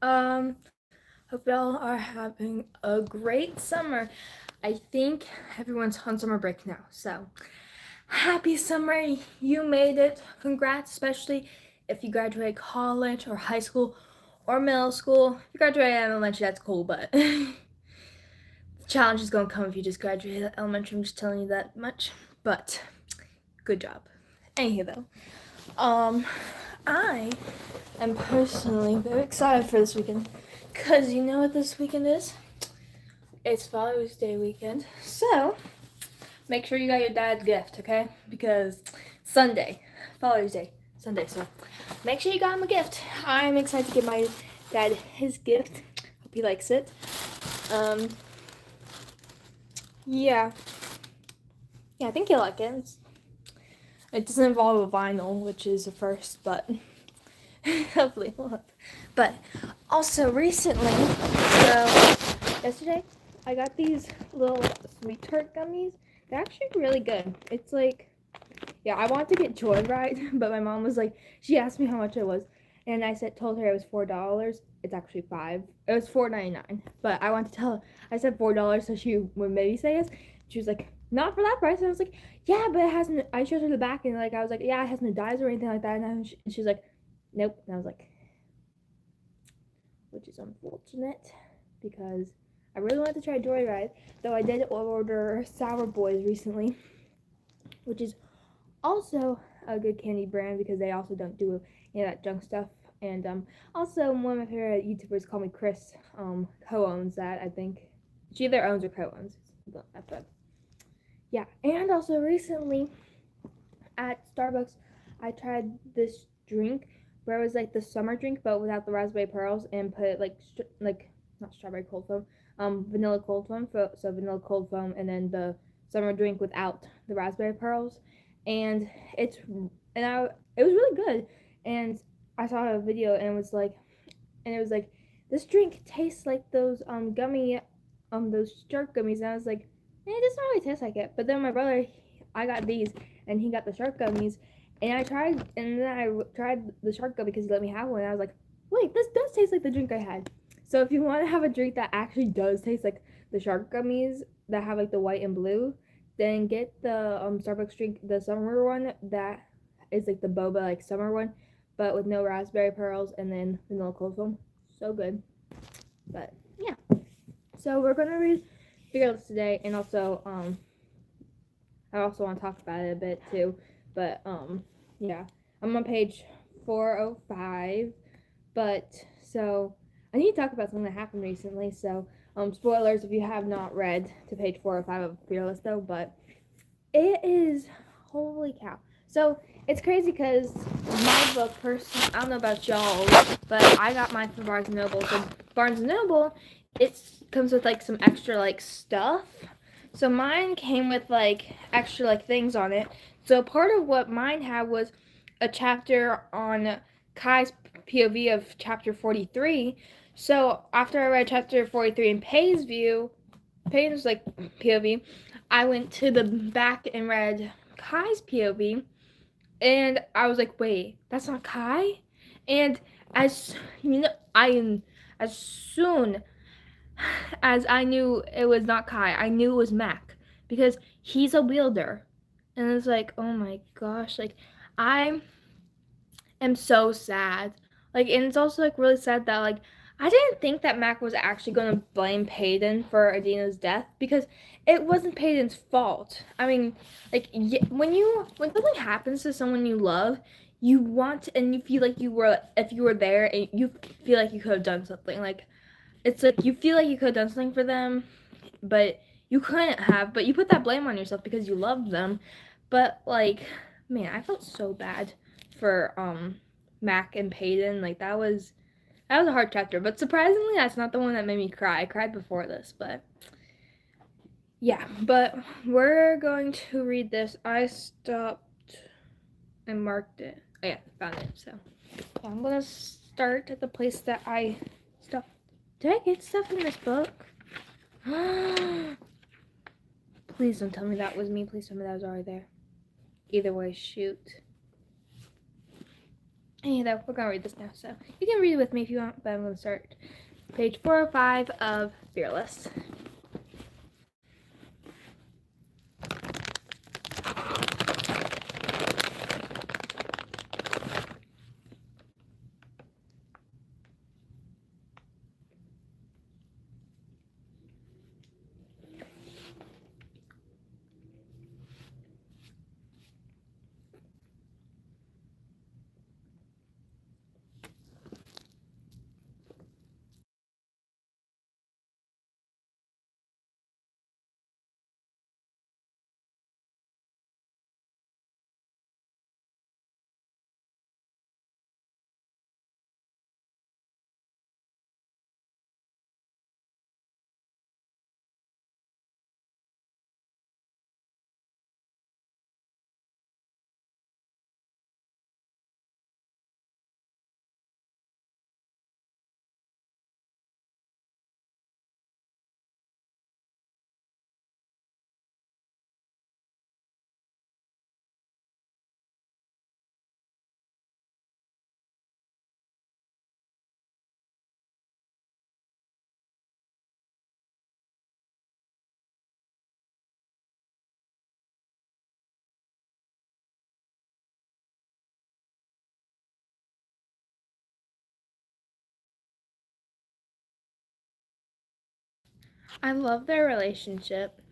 Hope y'all are having a great summer. I think everyone's on summer break now, so happy summer. You made it. Congrats, especially if you graduate college or high school or middle school. If you graduate elementary, that's cool, but the challenge is gonna come if you just graduated elementary. I'm just telling you that much. But good job. Anywho, though, I am personally very excited for this weekend. Because you know what this weekend is? It's Father's Day weekend. So, make sure you got your dad gift, okay? Because Sunday, Father's Day, Sunday. So, make sure you got him a gift. I'm excited to give my dad his gift. Hope he likes it. Yeah. Yeah, I think he'll like it. It doesn't involve a vinyl, which is a first, but hopefully we'll have. But also recently, so yesterday, I got these little sweet tart gummies. They're actually really good. It's like, yeah, I wanted to get Joyride, but my mom was like, she asked me how much it was, and I told her it was $4. It's actually $5. It was $4.99, but I wanted to tell her, I said $4, so she would maybe say yes. She was like, not for that price. And I was like, yeah, but it hasn't. I showed her the back, and like I was like, yeah, it has no dyes or anything like that. And she's like, nope. And I was like, which is unfortunate because I really wanted to try Joyride, though I did order Sour Boys recently, which is also a good candy brand because they also don't do any of that junk stuff. And also one of my favorite YouTubers called me Chris co-owns that, I think. She either owns or co-owns. But yeah, and also recently at Starbucks I tried this drink where it was like the summer drink but without the raspberry pearls and put like not strawberry cold foam, vanilla cold foam. So vanilla cold foam and then the summer drink without the raspberry pearls, and it was really good. And I saw a video and it was like this drink tastes like those those shark gummies, and I was like, it doesn't really taste like it. But then my brother, I got these and he got the shark gummies, and I tried the shark gummy because he let me have one, and I was like, wait, this does taste like the drink I had. So if you want to have a drink that actually does taste like the shark gummies that have like the white and blue, then get the Starbucks drink, the summer one that is like the boba like summer one, but with no raspberry pearls and then vanilla cold foam. So good. But yeah. So we're gonna read Fearless today, and also I also want to talk about it a bit too. But yeah, I'm on page 405. But so I need to talk about something that happened recently. So spoilers if you have not read to page 405 of Fearless though, but it is holy cow. So it's crazy because my book, I don't know about y'all, but I got mine from Barnes and Noble. So Barnes and Noble, it comes with like some extra like stuff. So mine came with like extra like things on it. So part of what mine had was a chapter on Kai's POV of chapter 43. So after I read chapter 43 in Paige's view, Paige's like POV, I went to the back and read Kai's POV, and I was like, wait, that's not Kai? And as you know, as soon as I knew it was not Kai, I knew it was Mac because he's a wielder. And it's like, oh my gosh, like I am so sad. Like, and it's also like really sad that like I didn't think that Mac was actually gonna blame Payton for Adina's death because it wasn't Payton's fault. I mean, like when something happens to someone you love, you want and you feel like if you were there and you feel like you could have done something. Like it's like you feel like you could have done something for them, but you couldn't have. But you put that blame on yourself because you loved them. But like, man, I felt so bad for Mac and Payton. Like that was a hard chapter. But surprisingly, that's not the one that made me cry. I cried before this, but yeah. But we're going to read this. I stopped and marked it. Oh yeah, found it. So yeah, I'm gonna start at the place that I stopped. Did I get stuff in this book? Please don't tell me that was me. Please tell me that was already there. Either way, shoot. Anyway, we're gonna read this now, so you can read it with me if you want, but I'm gonna start page 405 of Fearless. I love their relationship.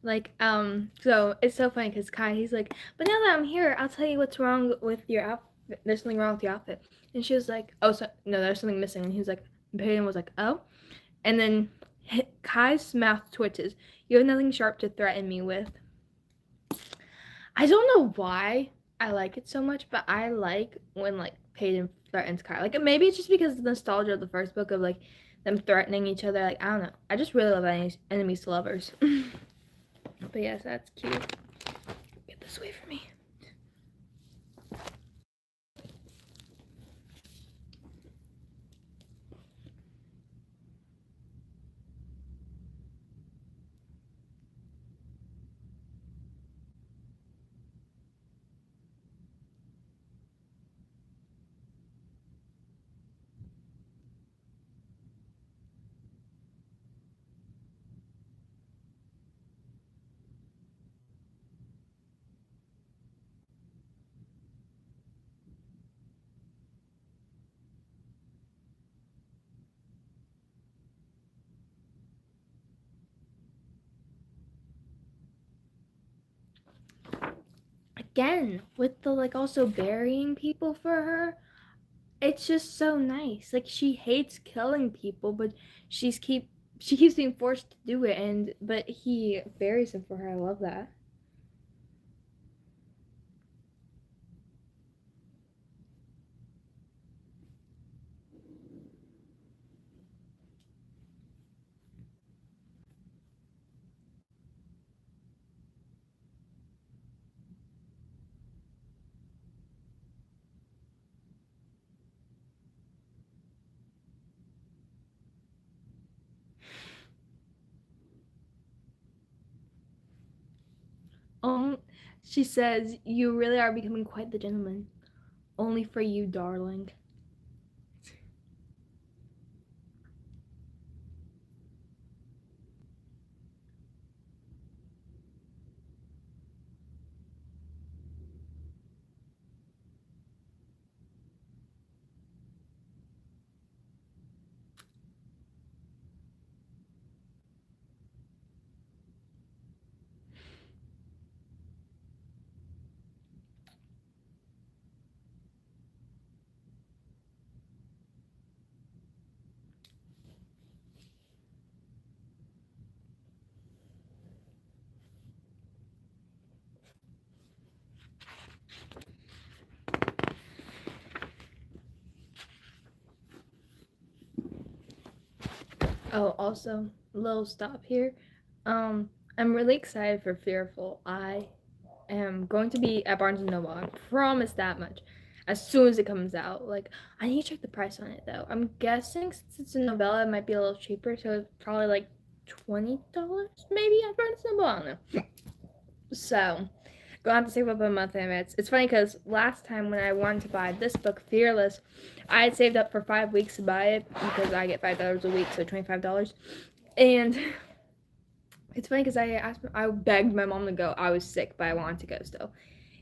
Like, so it's so funny because Kai, he's like, but now that I'm here, I'll tell you what's wrong with your outfit. There's something wrong with your outfit. And she was like, oh, so, no, there's something missing. And he was like, Peyton was like, oh. And then Kai's mouth twitches. You have nothing sharp to threaten me with. I don't know why I like it so much, but I like when, like, Peyton threatens Kai. Like, maybe it's just because of the nostalgia of the first book of, like, them threatening each other. Like, I don't know. I just really love enemies to lovers. But yes, that's cute. Get this away from me. Again, with the, like, also burying people for her, it's just so nice. Like, she hates killing people, but she keeps being forced to do it, and but he buries him for her. I love that. Um, she says, "You really are becoming quite the gentleman. Only for you, darling." Oh, also, little stop here. I'm really excited for Fearful. I am going to be at Barnes and Noble. I promise that much. As soon as it comes out, like, I need to check the price on it though. I'm guessing since it's a novella, it might be a little cheaper, so it's probably like $20 maybe at Barnes and Noble. I don't know. So, Gonna have to save up a month in advance. It's funny because last time when I wanted to buy this book, Fearless, I had saved up for 5 weeks to buy it because I get $5 a week, so $25. And it's funny because I begged my mom to go. I was sick, but I wanted to go still.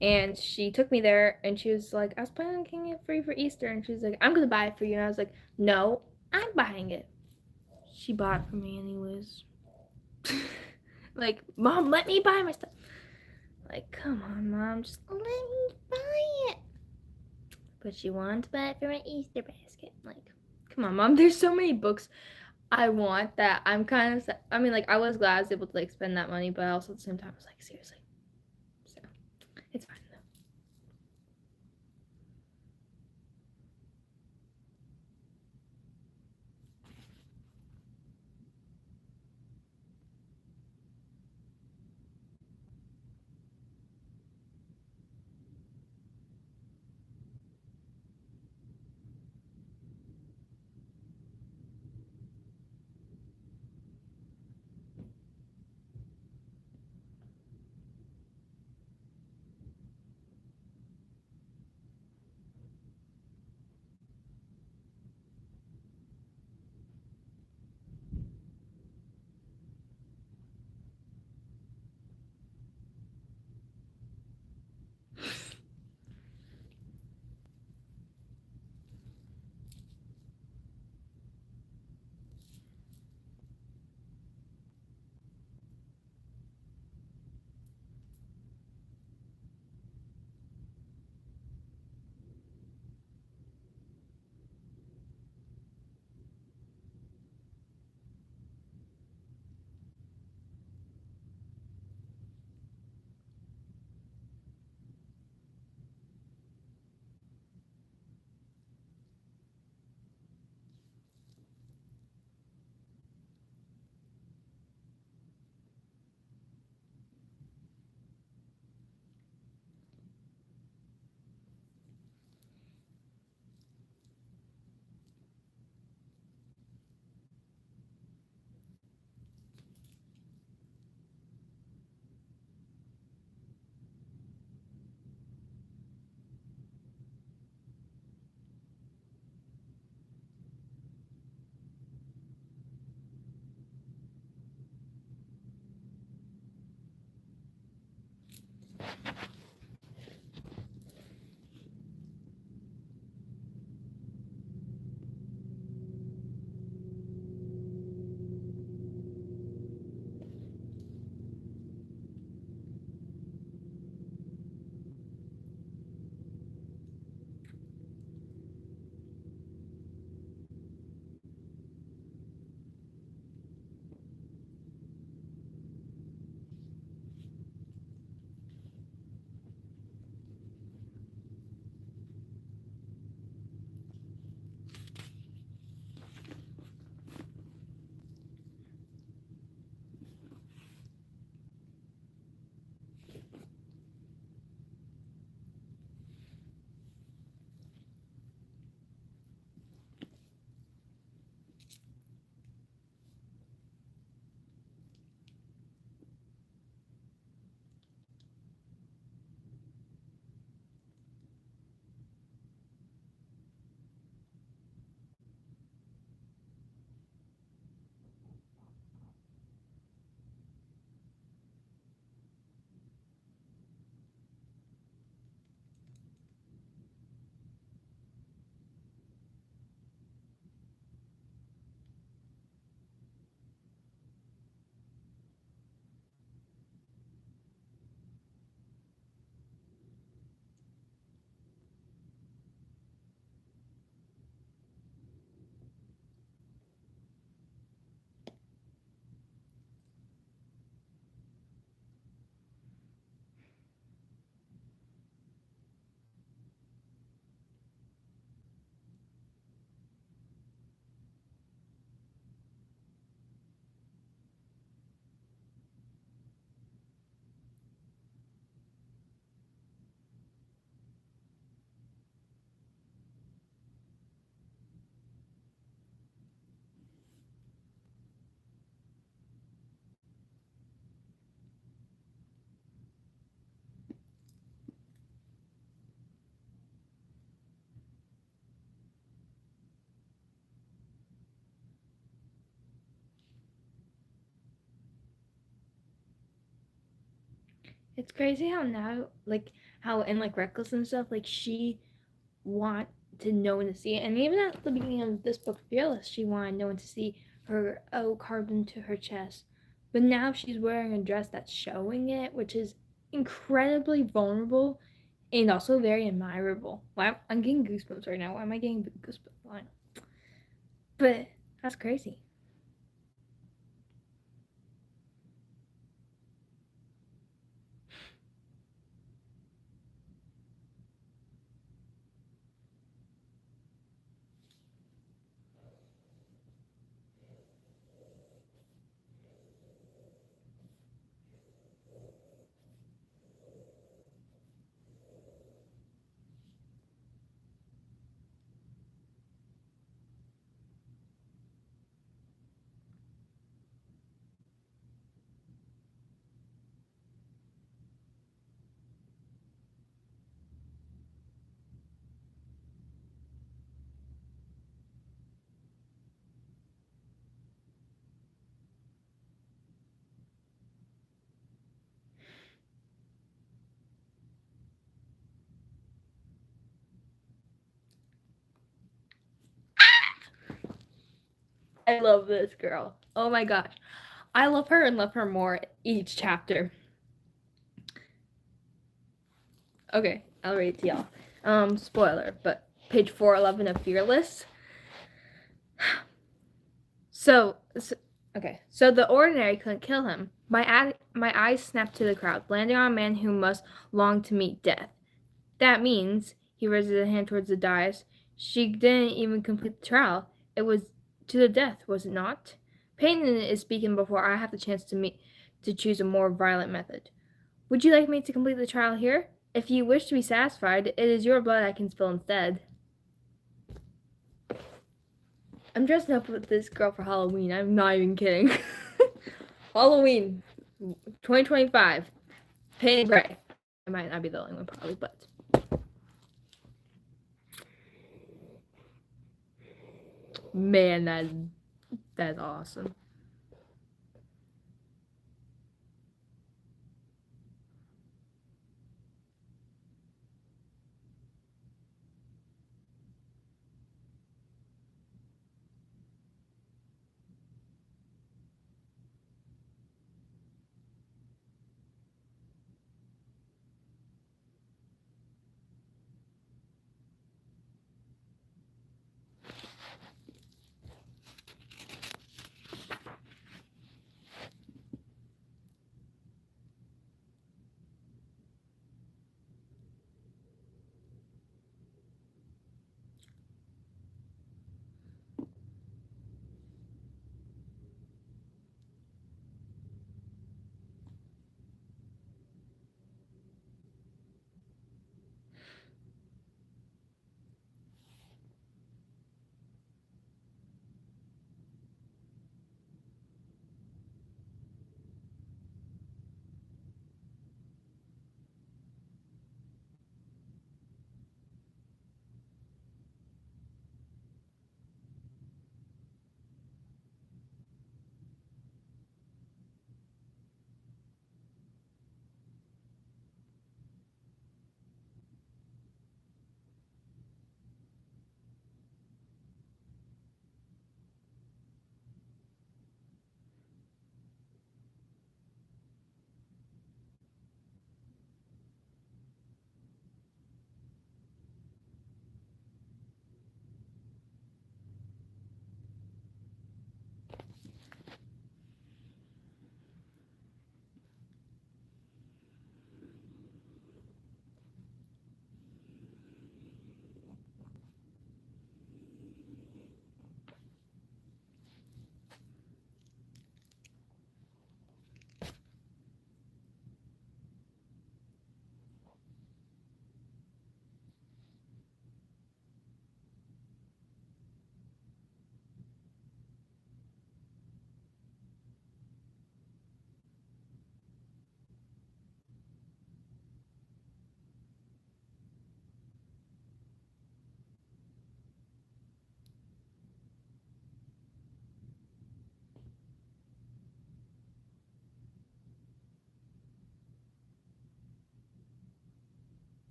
And she took me there, and she was like, I was planning on getting it for you for Easter. And she was like, I'm going to buy it for you. And I was like, no, I'm buying it. She bought it for me anyways. Like, Mom, let me buy my stuff. Like, come on, Mom, just let me buy it. But she wanted to buy it for my Easter basket. Like, come on, Mom, there's so many books I want that I'm kind of, I mean, like, I was glad I was able to, like, spend that money, but also at the same time, I was like, seriously. So, it's fine, though. It's crazy how now, like, how in, like, Reckless and stuff, like, she want to know and to see it. And even at the beginning of this book, Fearless, she wanted no one to see her O carved into her chest. But now she's wearing a dress that's showing it, which is incredibly vulnerable and also very admirable. Wow, I'm getting goosebumps right now. Why am I getting goosebumps? But that's crazy. I love this girl. Oh my gosh. I love her and love her more each chapter. Okay, I'll read it to y'all. Spoiler, but page 411 of Fearless. So the ordinary couldn't kill him. My eyes snapped to the crowd, landing on a man who must long to meet death. That means, he raises a hand towards the dais, she didn't even complete the trial. It was to the death, was it not? Peyton is speaking before I have the chance to choose a more violent method. Would you like me to complete the trial here? If you wish to be satisfied, it is your blood I can spill instead. I'm dressing up with this girl for Halloween. I'm not even kidding. Halloween 2025. Peyton Gray. I might not be the only one, probably, but. Man, that's awesome.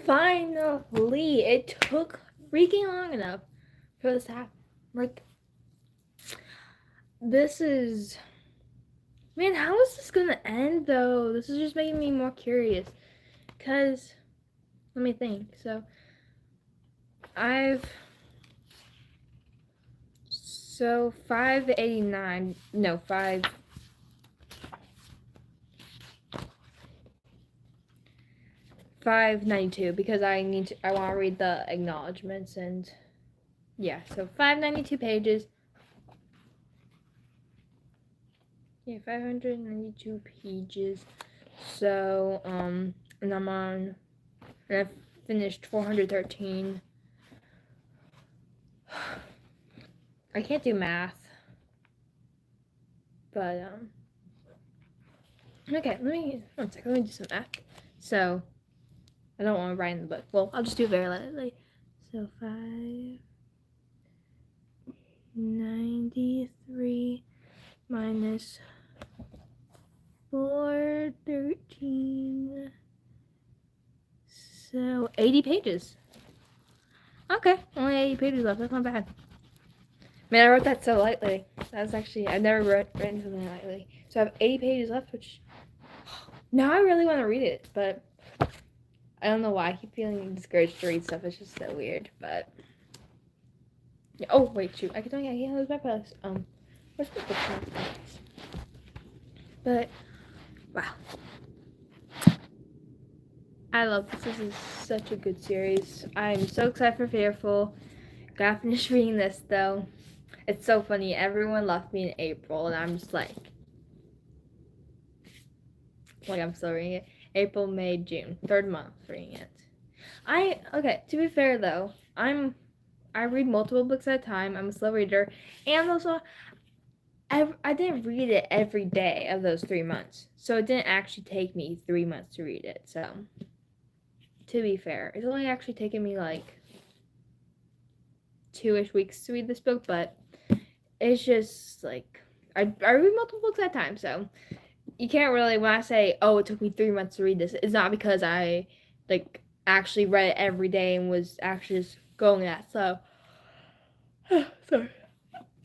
Finally, it took freaking long enough for this to happen. Like, this is, man, how is this gonna end though? This is just making me more curious. Cause, let me think. So 589, no, 592, because I want to read the acknowledgements, and yeah, so 592 pages. Yeah, 592 pages. So, and and I finished 413. I can't do math, but, okay, one second, let me do some math. So, I don't want to write in the book. Well, I'll just do it very lightly. So, 593 minus 413. So 80 pages. Okay, only 80 pages left. That's not bad. Man, I wrote that so lightly. That's actually, I've never written something lightly. So I have 80 pages left, which now I really want to read it, but I don't know why. I keep feeling discouraged to read stuff. It's just so weird, but yeah. Oh wait, shoot! I can't lose my place. Where's my book? But wow, I love this. This is such a good series. I'm so excited for Fearful. Gotta finish reading this though. It's so funny. Everyone left me in April, and I'm just like I'm still reading it. April, May, June, 3rd month reading it. Okay. To be fair though, I read multiple books at a time. I'm a slow reader, and also I didn't read it every day of those 3 months, so it didn't actually take me 3 months to read it. So, to be fair, it's only actually taken me like 2-ish weeks to read this book, but it's just like I read multiple books at a time, so you can't really, when I say, oh, it took me 3 months to read this, it's not because I like actually read it every day and was actually just going that slow. Sorry.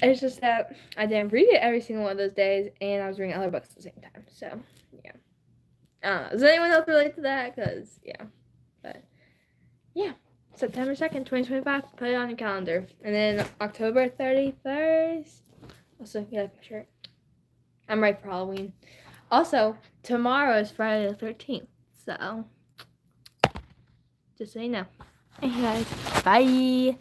It's just that I didn't read it every single one of those days, and I was reading other books at the same time. So, yeah. I don't know. Does anyone else relate to that? Because, yeah. But, yeah. September 2nd, 2025. Put it on your calendar. And then October 31st. Also, get a picture. I'm ready for Halloween. Also, tomorrow is Friday the 13th. So, just so you know. Hey, guys. Bye.